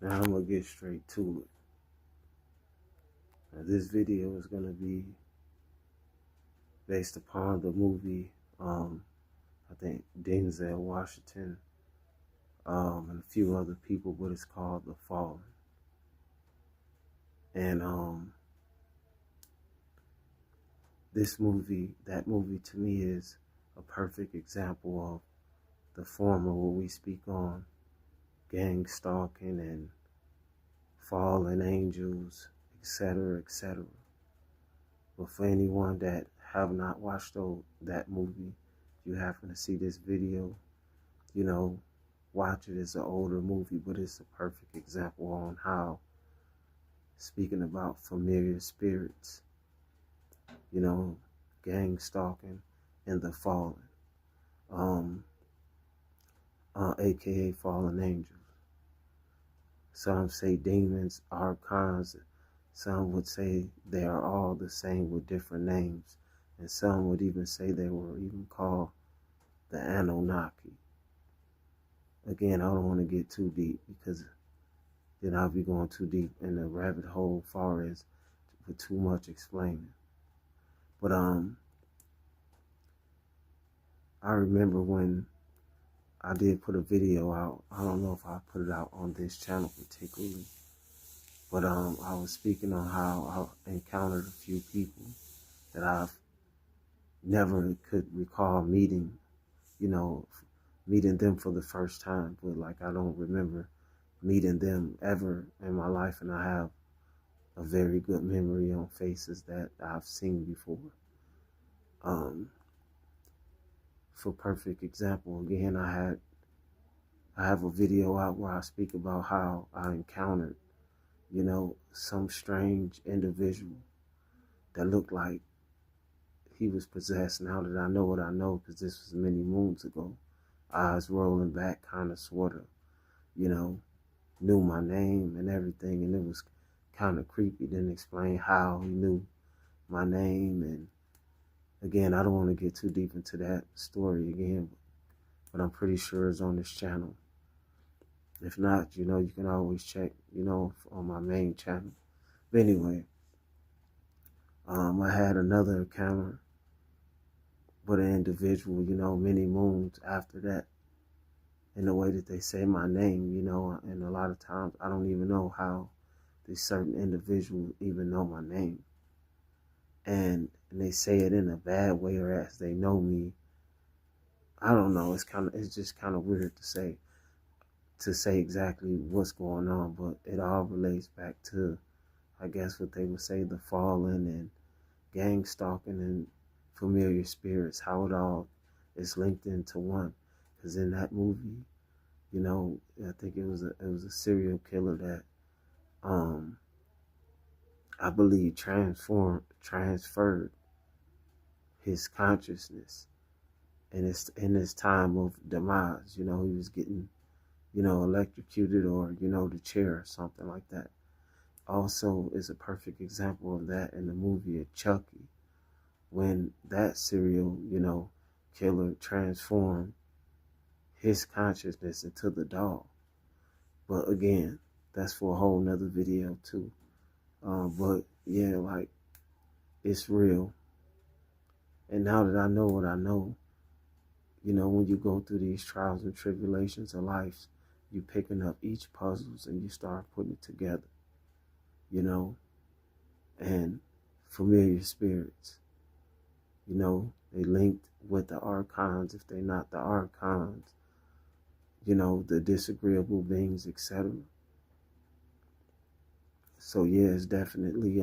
Now I'm gonna get straight to it. Now, this video is gonna be based upon the movie. I think Denzel Washington, and a few other people, but it's called The Fallen. And that movie to me is a perfect example of the former what we speak on, gang stalking and fallen angels, etc., etc. But for anyone that have not watched that movie, you happen to see this video, watch it. It's an older movie, but it's a perfect example on how, speaking about familiar spirits, gang stalking and the fallen, aka fallen angels. Some say demons, archons. Some would say they are all the same with different names. And some would even say they were even called the Anunnaki. Again, I don't want to get too deep because then I'll be going too deep in the rabbit hole far as for too much explaining. But I remember when I did put a video out. I don't know if I put it out on this channel particularly, but I was speaking on how I encountered a few people that I've never could recall meeting, meeting them for the first time, but like I don't remember meeting them ever in my life, and I have a very good memory on faces that I've seen before. For perfect example, again, I have a video out where I speak about how I encountered, some strange individual that looked like he was possessed. Now that I know what I know, because this was many moons ago, eyes rolling back, kind of, sort of, knew my name and everything, and it was kind of creepy. Didn't explain how he knew my name, and again, I don't want to get too deep into that story again, but I'm pretty sure it's on this channel. If not, you can always check, on my main channel. But anyway, I had another encounter with an individual, many moons after that, in the way that they say my name, and a lot of times I don't even know how these certain individuals even know my name. And they say it in a bad way, or as they know me. I don't know. It's just kind of weird to say exactly what's going on, but it all relates back to, I guess, what they would say, the fallen and gang stalking and familiar spirits, how it all is linked into one. Because in that movie, I think it was a serial killer that I believe transferred his consciousness in his time of demise. He was getting, electrocuted, or, the chair or something like that. Also is a perfect example of that in the movie of Chucky, when that serial, killer transformed his consciousness into the doll. But again, that's for a whole nother video too. But yeah, like, it's real. And now that I know what I know, when you go through these trials and tribulations of life, you picking up each puzzles and you start putting it together, and familiar spirits, they linked with the archons, if they're not the archons, the disagreeable beings, etc. So yeah, it's definitely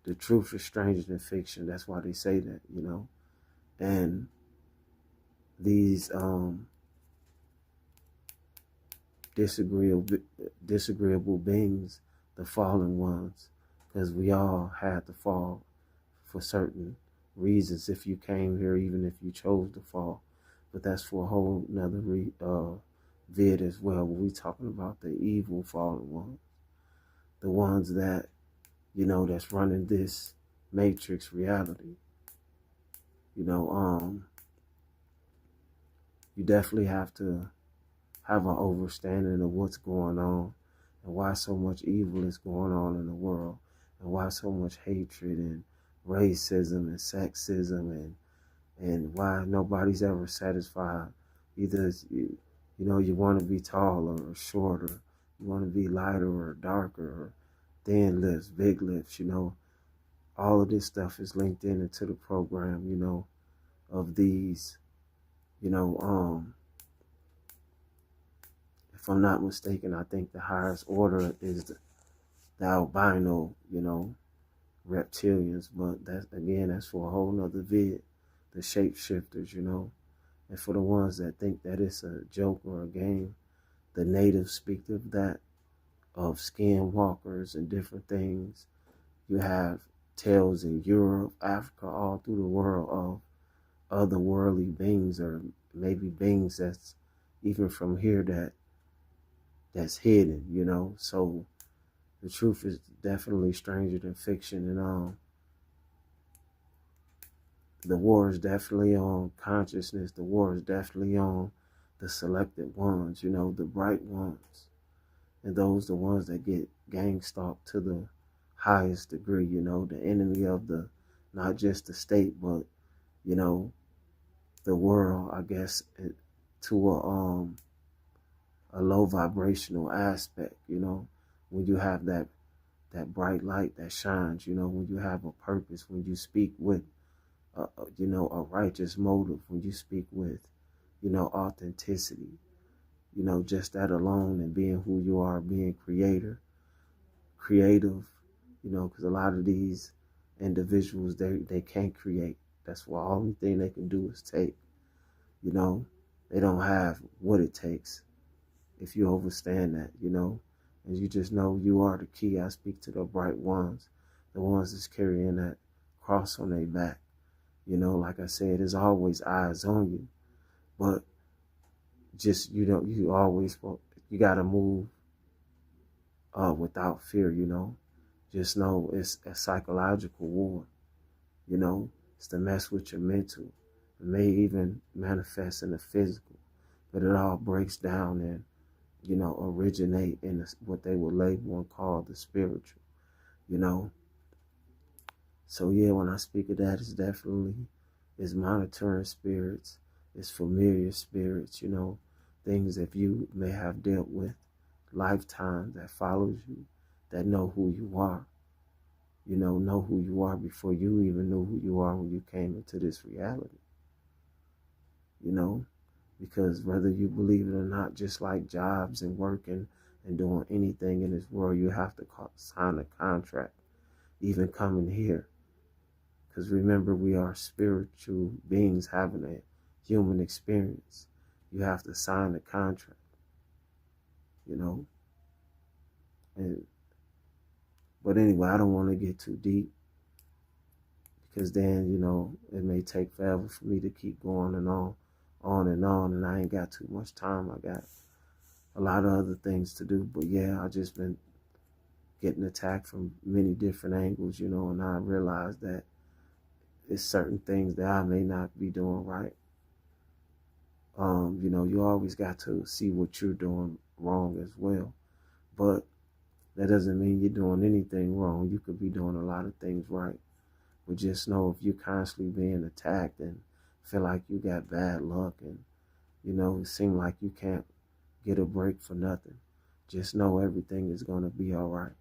the truth is stranger than fiction. That's why they say that, and these disagreeable beings, the fallen ones, because we all had to fall for certain reasons if you came here, even if you chose to fall. But that's for a whole nother vid as well. When we talking about the evil fallen ones, the ones that, that's running this matrix reality. You definitely have to have an understanding of what's going on and why so much evil is going on in the world and why so much hatred and racism and sexism and why nobody's ever satisfied. Either you want to be taller or shorter, you want to be lighter or darker or thin lips, big lips, all of this stuff is linked in into the program, of these, if I'm not mistaken, I think the highest order is the albino, reptilians, but that's for a whole nother vid, the shapeshifters, and for the ones that think that it's a joke or a game, the natives speak of that, of skinwalkers and different things. You have tales in Europe, Africa, all through the world of otherworldly beings, or maybe beings that's even from here that's hidden. So the truth is definitely stranger than fiction, and the war is definitely on consciousness. The war is definitely on the selected ones, the bright ones, and those the ones that get gang stalked to the highest degree. The enemy of the not just the state, but the world, I guess, to a low vibrational aspect. When you have that bright light that shines, when you have a purpose, when you speak with a righteous motive, when you speak with authenticity, just that alone, and being who you are, being creative, because a lot of these individuals, they can't create. That's why the only thing they can do is take. They don't have what it takes. If you understand that, and you just know you are the key. I speak to the bright ones, the ones that's carrying that cross on their back. Like I said, there's always eyes on you, but just, you always, you got to move without fear, Just know it's a psychological war, It's to mess with your mental. It may even manifest in the physical, but it all breaks down and, originate in what they would label and call the spiritual, So yeah, when I speak of that, it's monitoring spirits, it's familiar spirits, things that you may have dealt with, lifetimes that follows you, that know who you are, know who you are before you even knew who you are when you came into this reality, because whether you believe it or not, just like jobs and working and doing anything in this world, you have to sign a contract, even coming here. Because remember, we are spiritual beings having a human experience. You have to sign a contract, But anyway, I don't want to get too deep, because then, it may take forever for me to keep going and on and on, and I ain't got too much time. I got a lot of other things to do. But yeah, I just been getting attacked from many different angles, and I realized that it's certain things that I may not be doing right. You always got to see what you're doing wrong as well. But that doesn't mean you're doing anything wrong. You could be doing a lot of things right. But just know, if you're constantly being attacked and feel like you got bad luck and, it seems like you can't get a break for nothing, just know everything is going to be all right.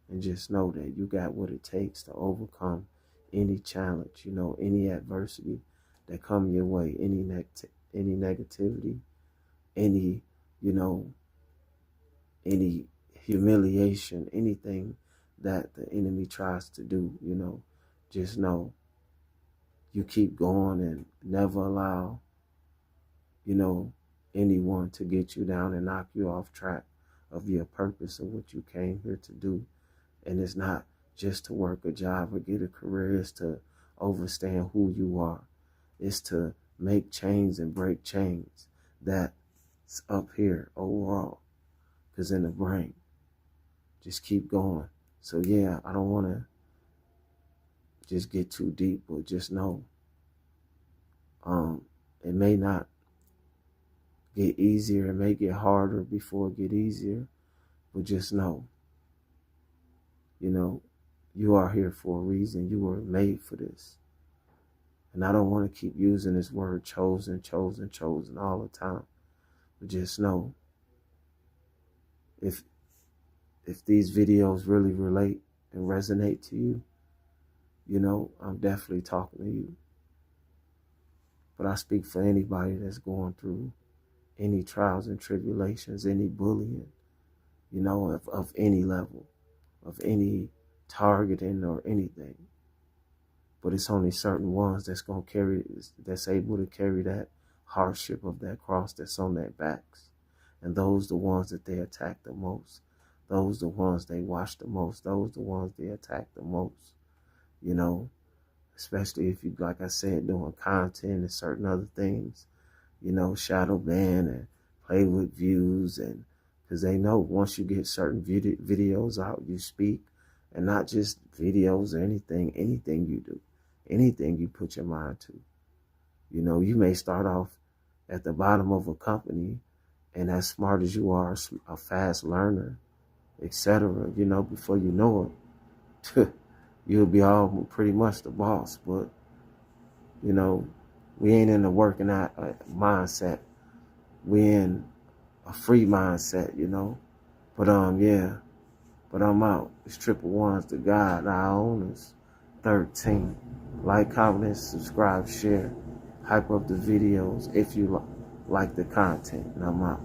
And just know that you got what it takes to overcome any challenge, any adversity that come your way, any negativity, any, any humiliation, anything that the enemy tries to do, just know you keep going and never allow, anyone to get you down and knock you off track of your purpose of what you came here to do. And it's not just to work a job or get a career. It's to understand who you are. It's to make chains and break chains that's up here overall. Because in the brain, just keep going. So yeah, I don't want to just get too deep, but just know, it may not get easier. It may get harder before it get easier, but just know, you are here for a reason. You were made for this. And I don't want to keep using this word chosen, chosen, chosen all the time. But just know, if these videos really relate and resonate to you, I'm definitely talking to you. But I speak for anybody that's going through any trials and tribulations, any bullying, of any level, of any targeting or anything. But it's only certain ones that's able to carry that hardship of that cross that's on their backs. And those the ones that they attack the most. Those the ones they watch the most. Those the ones they attack the most. Especially if you, like I said, doing content and certain other things, shadow ban and play with views, and because they know once you get certain videos out, you speak, and not just videos or anything you do, anything you put your mind to. You may start off at the bottom of a company, and as smart as you are, a fast learner, etc., before you know it, you'll be all pretty much the boss. But, we ain't in the working out mindset. We in a free mindset, But yeah. But I'm out. It's triple ones to God. Our owners. 13. Like, comment, subscribe, share. Hype up the videos if you like the content. And I'm out.